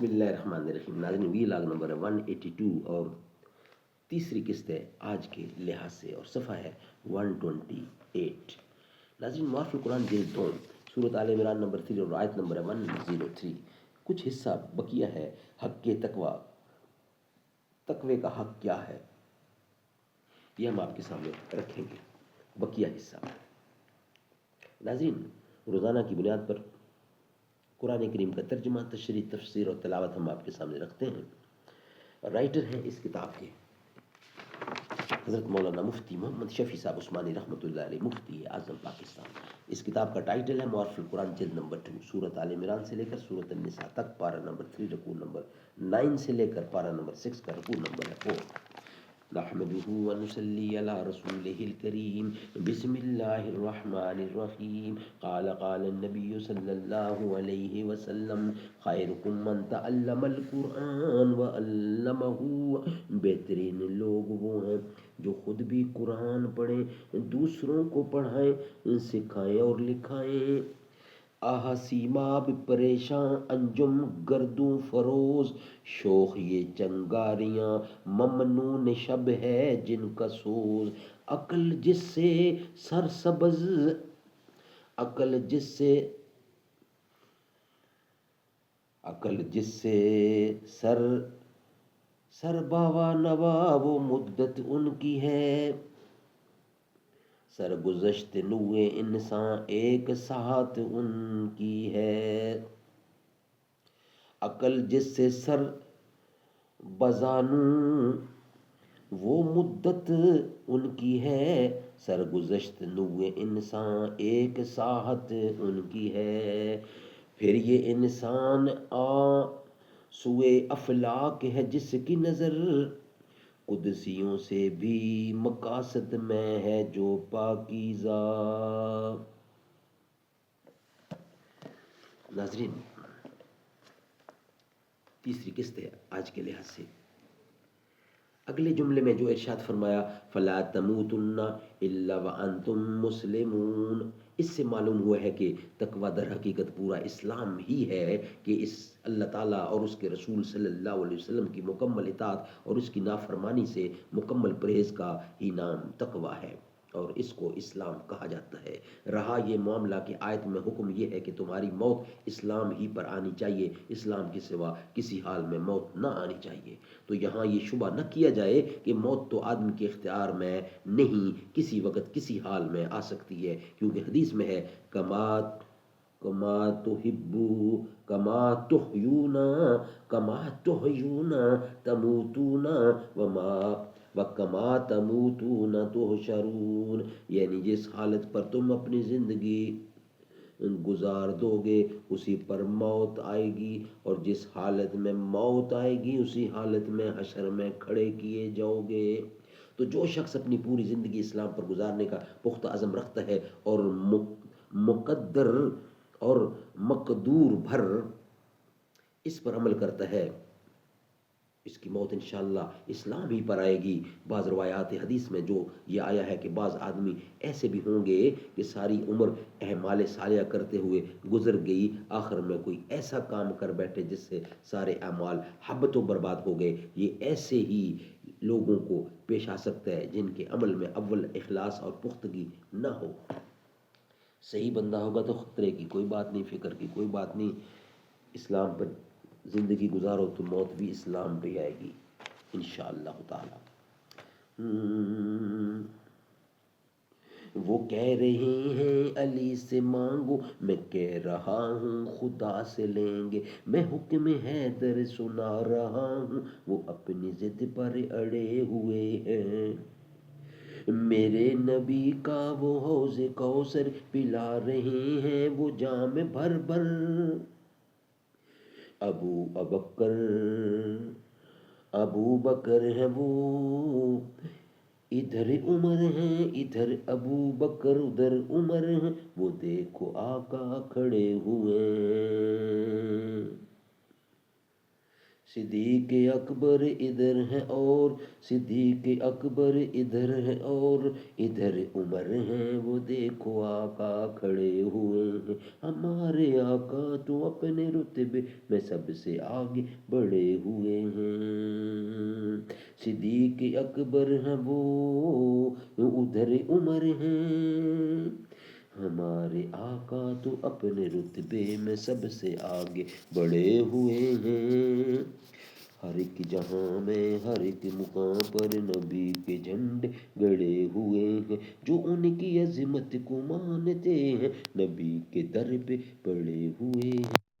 बिस्मिल्लाहिर्रहमानिर्रहीम। नाज़रीन, vlog number 182 और तीसरी किस्त है आज के लिहाज से और सफ़ा है 128। नाज़रीन, मुआफ़िल कुरान जिल्द 2 सूरत आल इमरान नंबर 3 और आयत नंबर 103। कुछ हिस्सा बकिया है हक़ के तकवा। तकवे का हक़ क्या है ये हम आपके सामने रखेंगे। बकिया हिस्सा। नाज़रीन, रोज़ाना की बुनियाद पर कुरान करीम का तर्जुमा, तशरीह, तफसीर और तिलावत हम आपके सामने रखते हैं। राइटर हैं इस किताब के हज़रत मौलाना मुफ्ती मोहम्मद शफ़ी साहब उस्मानी रहमतुल्लाह अलैह, मुफ्ती आज़म पाकिस्तान। इस किताब का टाइटल है मुआफ़िल कुरान जिल्द नंबर 2 सूरत आल इमरान से लेकर सूरत अन्निसा तक, पारा नंबर 3 रकू नंबर 9 से लेकर पारा नंबर 6 का रकू नंबर है 4। नहमदुहु व नुसल्ली अला रसूलिहिल करीम। बिस्मिल्लाहिर्रहमानिर्रहीम। क़ाल नबी सल्लल्लाहु अलैहि वसल्लम खैरुकुम मन तअल्लमल कुरान व अल्लमहु। बेहतरीन लोग वो हैं जो खुद भी कुरान पढ़ें, दूसरों को पढ़ाएं, सिखाएं और लिखाएं। आहा सीमाब परेशान अंजुम गर्दू फरोज, शोख ये चंगारियां ममनून शब है जिनका सोज। अकल जिससे सरसब्ज अकल जिससे सर बावा नवा वो मुद्दत उनकी है। सरगुज़श्त नुए इंसान एक साथ उनकी है। अकल जिससे सर बजानू वो मुद्दत उनकी है। सरगुज़श्त नुए इंसान एक साहत उनकी है। फिर ये इंसान सुए अफलाक है जिसकी नज़र, कुदसियों से भी मकासद में है जो पाकीज़ा। नाज़रीन, तीसरी किस्त है आज के लिहाज से। अगले जुमले में जो इरशाद फरमाया फला तमूतुन्ना इल्ला व अंतुम मुस्लिमून, इससे मालूम हुआ है कि तकवा दर हकीकत पूरा इस्लाम ही है कि इस अल्लाह ताला और उसके रसूल सल्लल्लाहु अलैहि वसल्लम की मुकम्मल इताअत और उसकी नाफरमानी से मुकम्मल परहेज़ का ही नाम तकवा है और इसको इस्लाम कहा जाता है। रहा ये मामला कि आयत में हुक्म ये है कि तुम्हारी मौत इस्लाम ही पर आनी चाहिए, इस्लाम के सिवा किसी हाल में मौत ना आनी चाहिए। तो यहाँ ये शुबा न किया जाए कि मौत तो आदमी के इख्तियार में नहीं, किसी वक्त किसी हाल में आ सकती है, क्योंकि हदीस में है कमा तुहयूना तमूतूना व कमा तमूतूना तुहशरून, यानी जिस हालत पर तुम अपनी जिंदगी गुजार दोगे उसी पर मौत आएगी और जिस हालत में मौत आएगी उसी हालत में हशर में खड़े किए जाओगे। तो जो शख्स अपनी पूरी ज़िंदगी इस्लाम पर गुजारने का पुख्ता अज़म रखता है और मुकद्दर और मकदूर भर इस पर अमल करता है, इसकी मौत इंशाअल्लाह इस्लाम ही पर आएगी। बाज़ रवायात हदीस में जो ये आया है कि बाज़ आदमी ऐसे भी होंगे कि सारी उम्र अहमाल सालिया करते हुए गुजर गई, आखिर में कोई ऐसा काम कर बैठे जिससे सारे अमाल हब्बत बर्बाद हो गए। ये ऐसे ही लोगों को पेश आ सकता है जिनके अमल में अव्वल इखलास और पुख्तगी ना हो। सही बंदा होगा तो खतरे की कोई बात नहीं, फ़िक्र की कोई बात नहीं, इस्लाम पर ज़िंदगी गुजारो तो मौत भी इस्लाम पे आएगी इंशाअल्लाह ताला। वो कह रहे हैं अली से मांगो, मैं कह रहा हूँ खुदा से लेंगे। मैं हुक्म हैदर सुना रहा हूँ, वो अपनी जिद पर अड़े हुए हैं। मेरे नबी का वो हौज़े कौसर पिला रहे हैं वो जाम भर भर। अबू बकर है वो, इधर उमर है, इधर अबू बकर उधर उमर है, वो देखो आका खड़े हुए। صدیق اکبر ادھر ہے اور صدیق اکبر ادھر ہے اور ادھر عمر ہیں، وہ دیکھو آقا کھڑے ہوئے ہیں، ہمارے آقا تو اپنے رتبے میں سب سے آگے بڑھے ہوئے ہیں۔ صدیق اکبر ہیں وہ، ادھر عمر ہیں، ہمارے آقا تو اپنے رتبے میں سب سے آگے بڑھے ہوئے ہیں۔ ہر ایک جہاں میں ہر ایک مقام پر نبی کے جھنڈے گڑے ہوئے ہیں، جو ان کی عظمت کو مانتے ہیں، نبی کے در پہ پڑے ہوئے ہیں۔